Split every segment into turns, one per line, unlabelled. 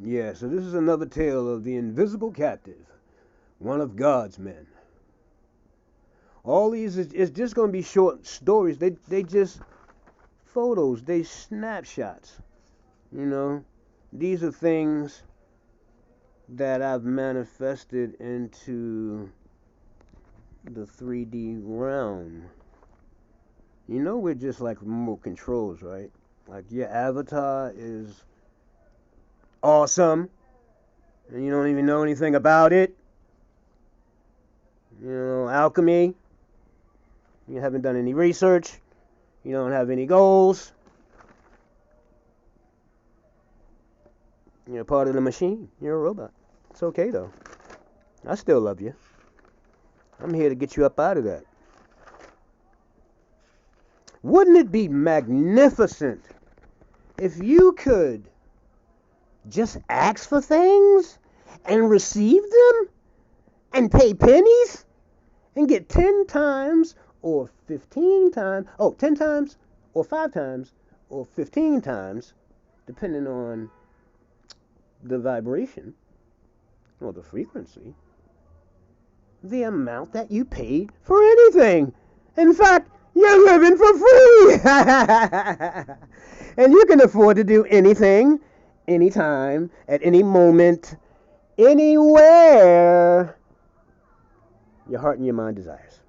Yeah, so this is another tale of the invisible captive, one of God's men. All these is just going to be short stories. They just photos, they snapshots. You know, these are things that I've manifested into the 3D realm. You know, we're just like remote controls, right? Like your avatar is awesome, and you don't even know anything about it. You know, alchemy. You haven't done any research. You don't have any goals. You're part of the machine. You're a robot. It's okay, though. I still love you. I'm here to get you up out of that. Wouldn't it be magnificent if you could just ask for things and receive them and pay pennies and get 10 times or 15 times, 10 times or 5 times or 15 times, depending on the vibration or the frequency, the amount that you paid for anything. In fact, you're living for free. And you can afford to do anything, anytime, at any moment, anywhere your heart and your mind desires.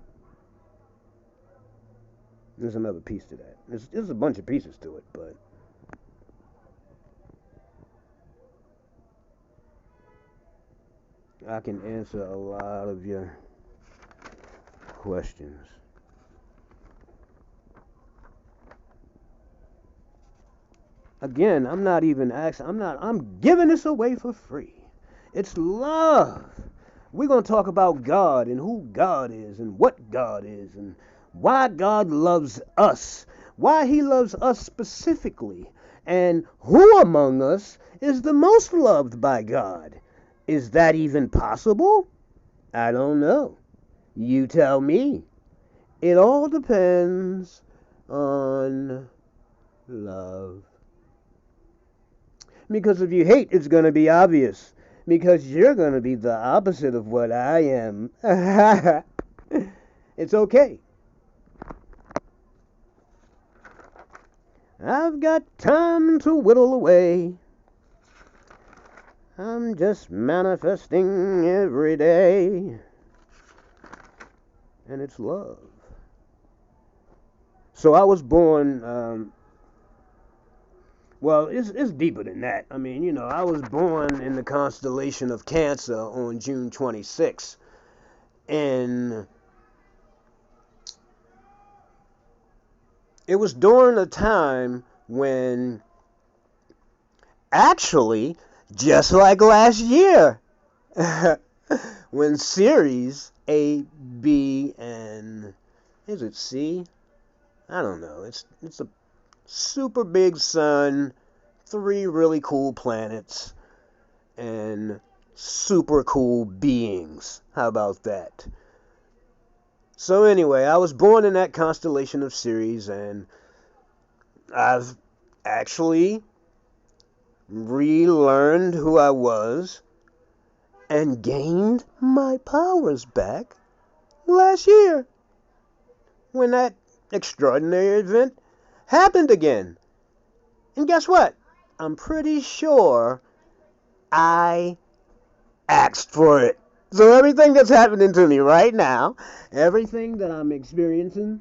There's another piece to that. There's a bunch of pieces to it, but I can answer a lot of your questions. Again, I'm not even asking, I'm giving this away for free. It's love. We're going to talk about God and who God is and what God is and why God loves us, why he loves us specifically, and who among us is the most loved by God. Is that even possible? I don't know. You tell me. It all depends on love. Because if you hate, it's going to be obvious. Because you're going to be the opposite of what I am. It's okay. I've got time to whittle away. I'm just manifesting every day. And it's love. So I was born, well, it's deeper than that. I mean, you know, I was born in the constellation of Cancer on June 26th. And it was during a time when, actually, just like last year, when Ceres A, B, and is it C? I don't know. It's a super big sun, 3 really cool planets, and super cool beings. How about that? So anyway, I was born in that constellation of Ceres, and I've actually relearned who I was and gained my powers back last year when that extraordinary event happened again. And guess what? I'm pretty sure I asked for it. So everything that's happening to me right now, everything that I'm experiencing,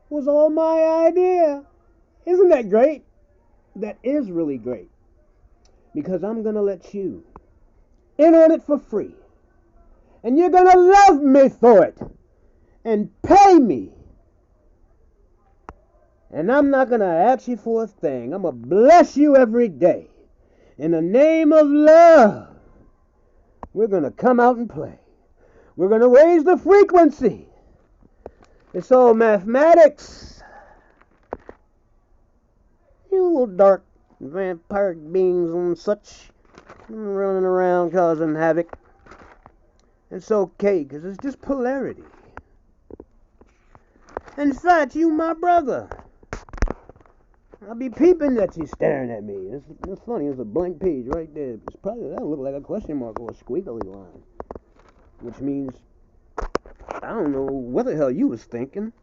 was all my idea. Isn't that great? That is really great. Because I'm going to let you in on it for free. And you're going to love me for it. And pay me. And I'm not going to ask you for a thing. I'm going to bless you every day. In the name of love. We're going to come out and play. We're going to raise the frequency. It's all mathematics. You little dark vampiric beings and such running around causing havoc. It's okay, because it's just polarity. In fact, you my brother. I'll be peeping that she's staring at me. It's funny. There's a blank page right there. It's probably that'll look like a question mark or a squiggly line, which means I don't know what the hell you was thinking.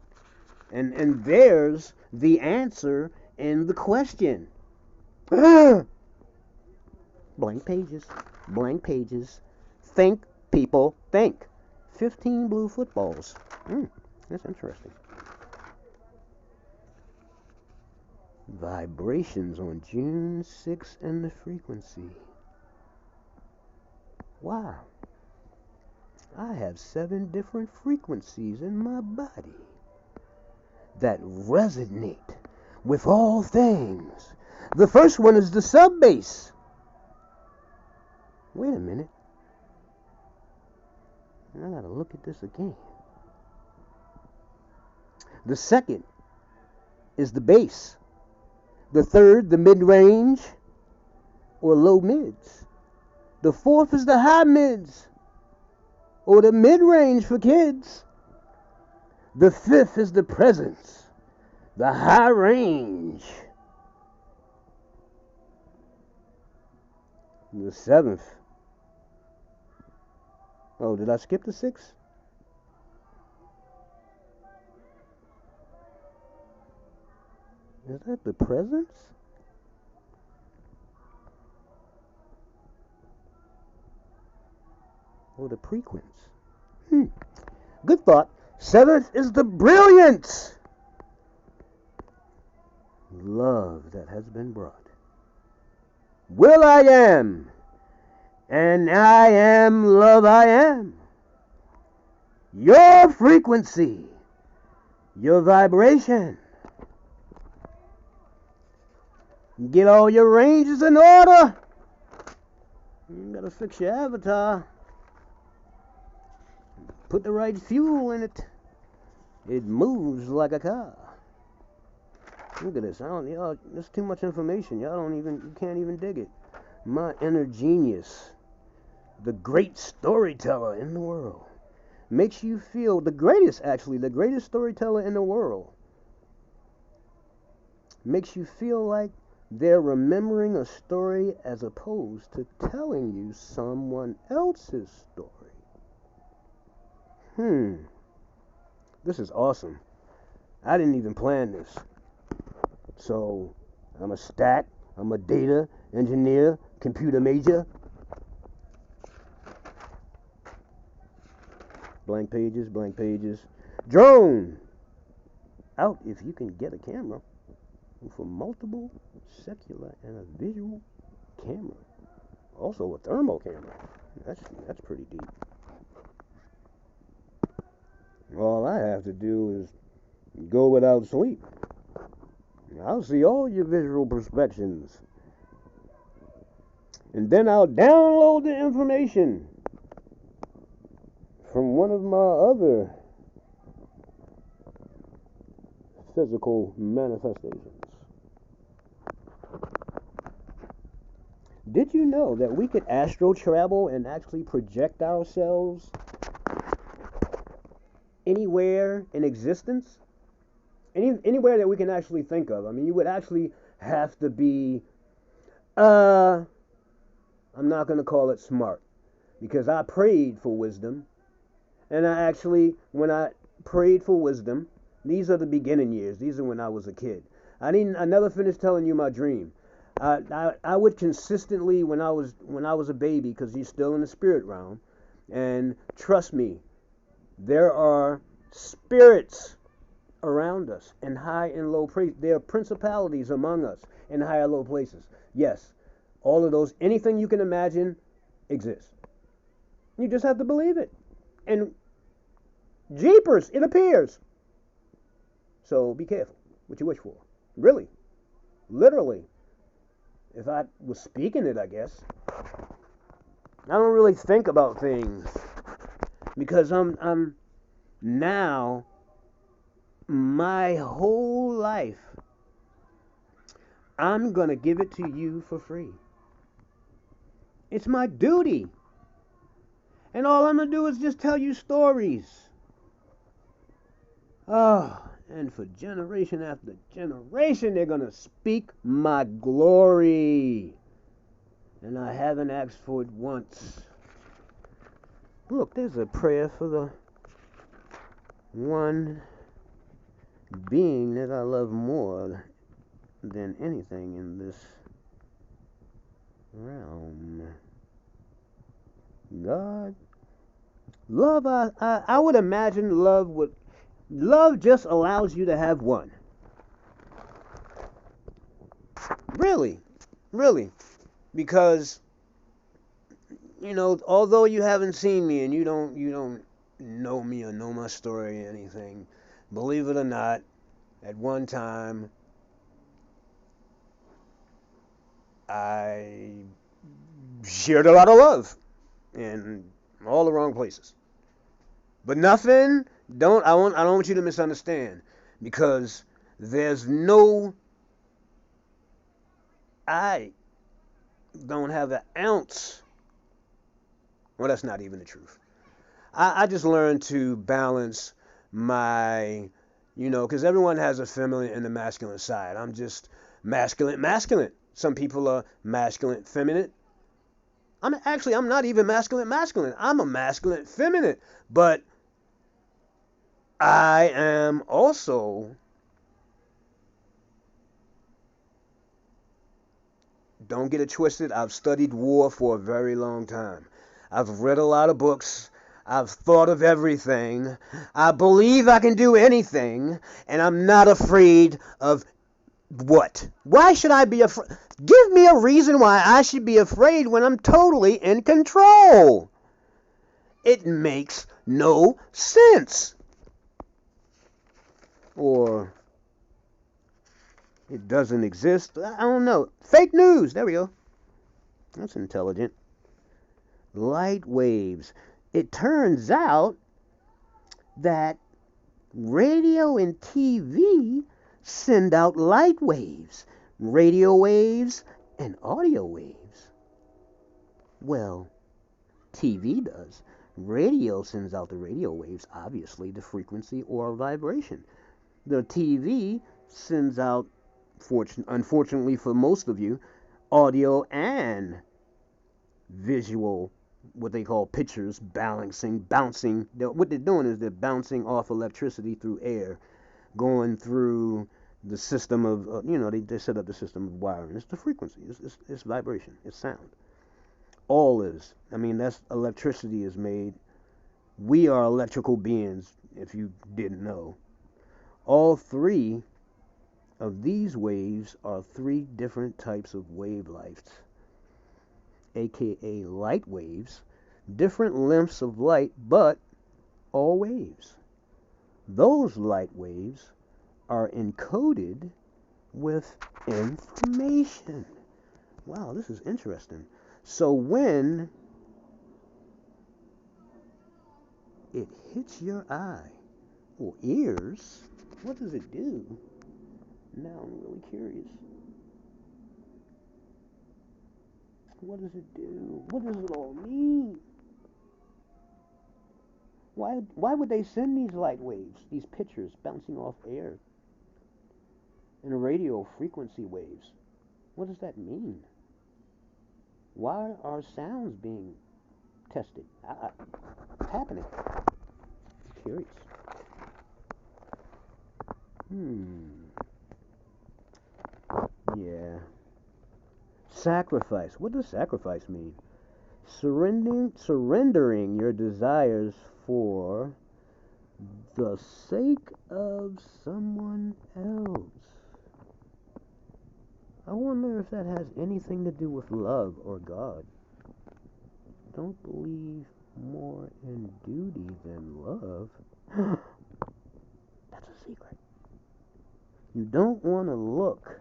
And there's the answer in the question. Blank pages. Blank pages. Think, people, think. 15 blue footballs. That's interesting. Vibrations on June 6th and the frequency. Wow. I have 7 different frequencies in my body that resonate with all things. The first one is the sub-bass. Wait a minute. I gotta look at this again. The second is the bass. The third, the mid-range or low mids. The fourth is the high mids or the mid-range for kids. The fifth is the presence, the high range. The seventh. Oh, did I skip the sixth? Is that the presence? Or the frequency? Good thought. Seventh is the brilliance. Love that has been brought. Will I am. And I am love I am. Your frequency. Your vibration. Get all your ranges in order. You gotta fix your avatar. Put the right fuel in it. It moves like a car. Look at this. Y'all, there's too much information. You can't even dig it. My inner genius, the great storyteller in the world, makes you feel the greatest storyteller in the world. Makes you feel like they're remembering a story as opposed to telling you someone else's story. This is awesome. I didn't even plan this. So, I'm a stat, I'm a data engineer, computer major. Blank pages, blank pages. Drone! Out if you can get a camera for multiple secular and a visual camera. Also a thermal camera. That's pretty deep. All I have to do is go without sleep. I'll see all your visual perspectives. And then I'll download the information from one of my other physical manifestations. Did you know that we could astral travel and actually project ourselves anywhere in existence? Anywhere that we can actually think of. I mean, you would actually have to be, I'm not going to call it smart, because I prayed for wisdom, and when I prayed for wisdom, these are the beginning years. These are when I was a kid. I never finished telling you my dream. I would consistently, when I was a baby, because you're still in the spirit realm, and trust me, there are spirits around us in high and low places. There are principalities among us in high and low places. Yes, all of those, anything you can imagine exists. You just have to believe it. And jeepers, it appears. So be careful what you wish for. Really. Literally. If I was speaking it, I guess. I don't really think about things because I'm now, my whole life, I'm going to give it to you for free. It's my duty. And all I'm going to do is just tell you stories. Oh, And for generation after generation, they're going to speak my glory. And I haven't asked for it once. Look, there's a prayer for the one being that I love more than anything in this realm. God. Love, I would imagine love just allows you to have one. Really, really. Because, although you haven't seen me and you don't know me or know my story or anything, believe it or not, at one time, I shared a lot of love in all the wrong places. But nothing, I don't want you to misunderstand, because I don't have an ounce. Well, that's not even the truth. I just learned to balance my, because everyone has a feminine and a masculine side. I'm just masculine. Some people are masculine, feminine. I'm not even masculine. I'm a masculine, feminine. But I am also, don't get it twisted, I've studied war for a very long time. I've read a lot of books. I've thought of everything. I believe I can do anything, and I'm not afraid of what? Why should I be afraid? Give me a reason why I should be afraid when I'm totally in control. It makes no sense. Or it doesn't exist. I don't know. Fake news. There we go. That's intelligent. Light waves. It turns out that radio and TV send out light waves, radio waves, and audio waves. Well, TV does. Radio sends out the radio waves, obviously the frequency or vibration. The TV sends out, unfortunately for most of you, audio and visual, what they call pictures, bouncing. What they're doing is they're bouncing off electricity through air, going through the system of, they set up the system of wiring. It's the frequency, it's vibration, it's sound. All is. That's electricity is made. We are electrical beings, if you didn't know. All three of these waves are three different types of wavelengths, aka light waves, different lengths of light, but all waves. Those light waves are encoded with information. Wow, this is interesting. So when it hits your eye or ears, what does it do? Now I'm really curious. What does it do? What does it all mean? Why would they send these light waves, these pictures bouncing off air, and radio frequency waves? What does that mean? Why are sounds being tested? What's happening? Curious. Yeah. Sacrifice. What does sacrifice mean? Surrendering your desires for the sake of someone else. I wonder if that has anything to do with love or God. Don't believe more in duty than love. That's a secret. You don't want to look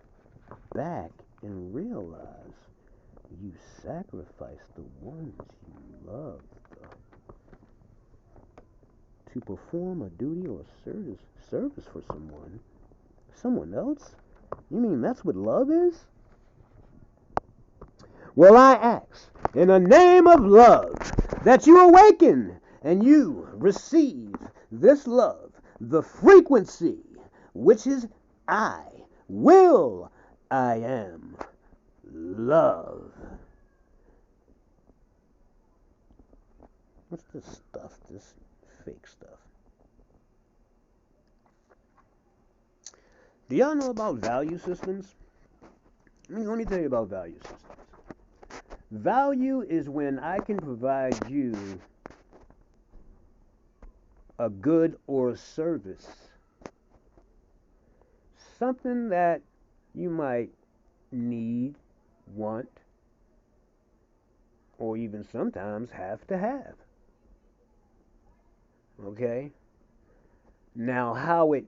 back and realize you sacrificed the ones you loved to perform a duty or service for someone else. You mean that's what love is? Well, I ask in the name of love that you awaken and you receive this love, the frequency which is I. I am love. What's this stuff? This fake stuff. Do y'all know about value systems? Let me tell you about value systems. Value is when I can provide you a good or a service, something that you might need, want, or even sometimes have to have. Okay? Now, how it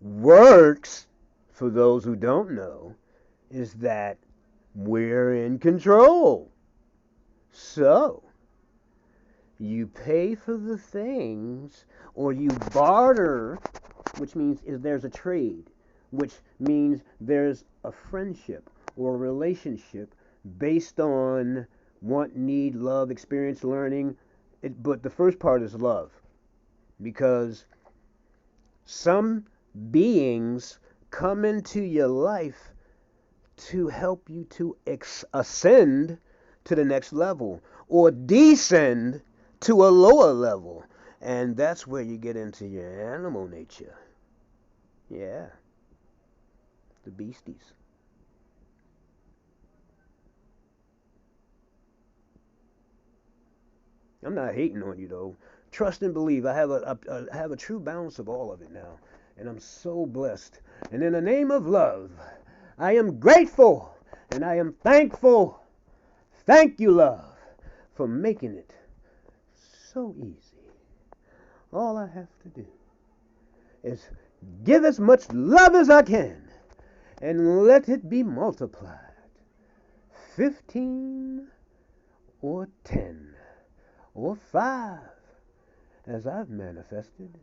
works, for those who don't know, is that we're in control. So, you pay for the things, or you barter, which means there's a trade, which means there's a friendship or a relationship based on want, need, love, experience, learning. But the first part is love, because some beings come into your life to help you to ascend to the next level or descend to a lower level. And that's where you get into your animal nature. Yeah, the beasties. I'm not hating on you though. Trust and believe. I have a true balance of all of it now, and I'm so blessed. And in the name of love, I am grateful and I am thankful. Thank you, love, for making it so easy. All I have to do is give as much love as I can and let it be multiplied. 15 or 10 or 5 as I've manifested.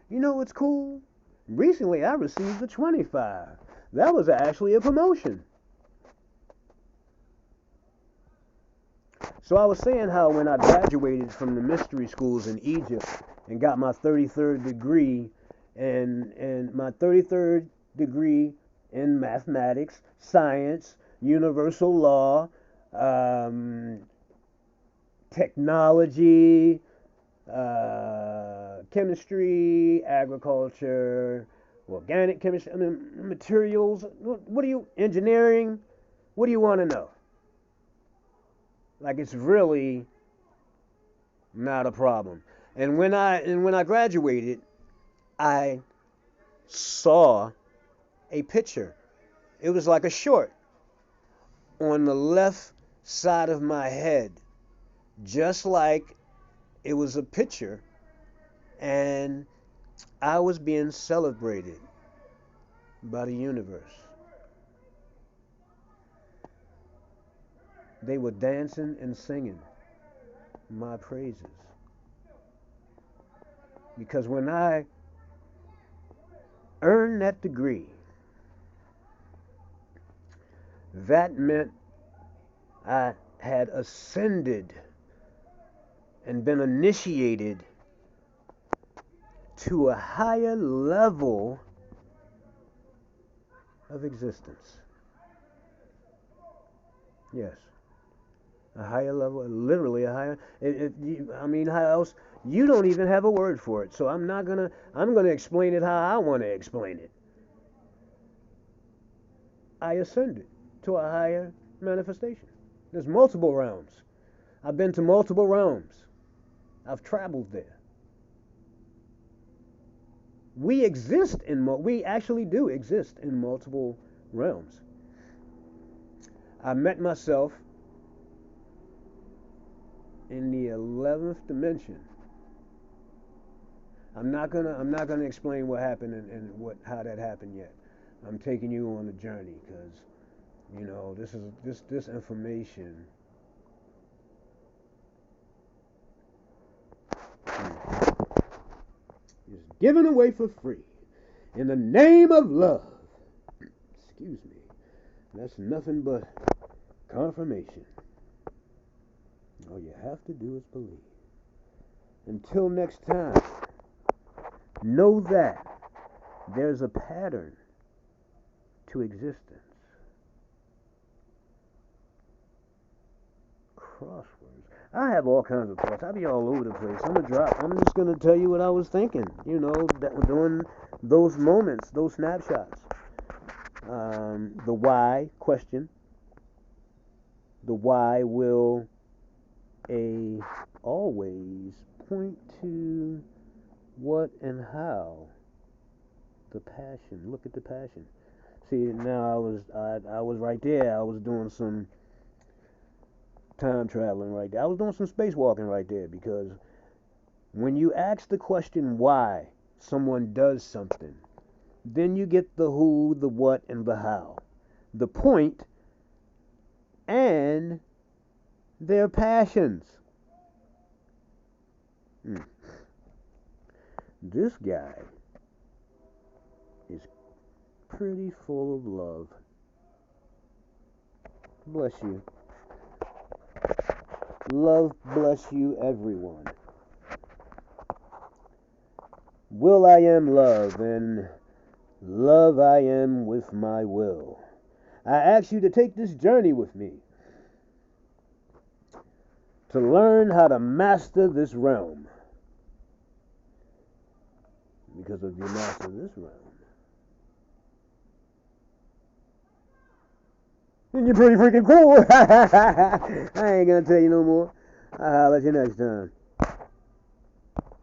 You know what's cool? Recently I received a 25. That was actually a promotion. So I was saying how when I graduated from the mystery schools in Egypt and got my 33rd degree, and my 33rd degree in mathematics, science, universal law, technology, chemistry, agriculture, organic chemistry, materials. What do you, engineering? What do you want to know? Like, it's really not a problem. And when I graduated, I saw a picture. It was like a short on the left side of my head, just like it was a picture, and I was being celebrated by the universe. They were dancing and singing my praises. Because when I earned that degree, that meant I had ascended and been initiated to a higher level of existence. Yes, a higher level, literally a higher. How else? You don't even have a word for it, so I'm gonna explain it how I want to explain it. I ascended to a higher manifestation. There's multiple realms. I've been to multiple realms. I've traveled there. We actually do exist in multiple realms. I met myself in the 11th dimension. I'm not gonna explain what happened and how that happened yet. I'm taking you on a journey because this information is given away for free in the name of love. Excuse me. That's nothing but confirmation. All you have to do is believe. Until next time, know that there's a pattern to existence. Crosswords. I have all kinds of thoughts. I be all over the place. I'm just gonna tell you what I was thinking. That during those moments, those snapshots. The why question. The why will always point to what and how. The passion. Look at the passion. See, now I was right there. I was doing some time traveling right there. I was doing some spacewalking right there, because when you ask the question why someone does something, then you get the who, the what, and the how. The point and their passions. This guy is pretty full of love. Bless you. Love bless you, everyone. Will I am love, and love I am with my will. I ask you to take this journey with me to learn how to master this realm. Because if you master this realm, then you're pretty freaking cool. I ain't gonna tell you no more. I'll holler at you next time.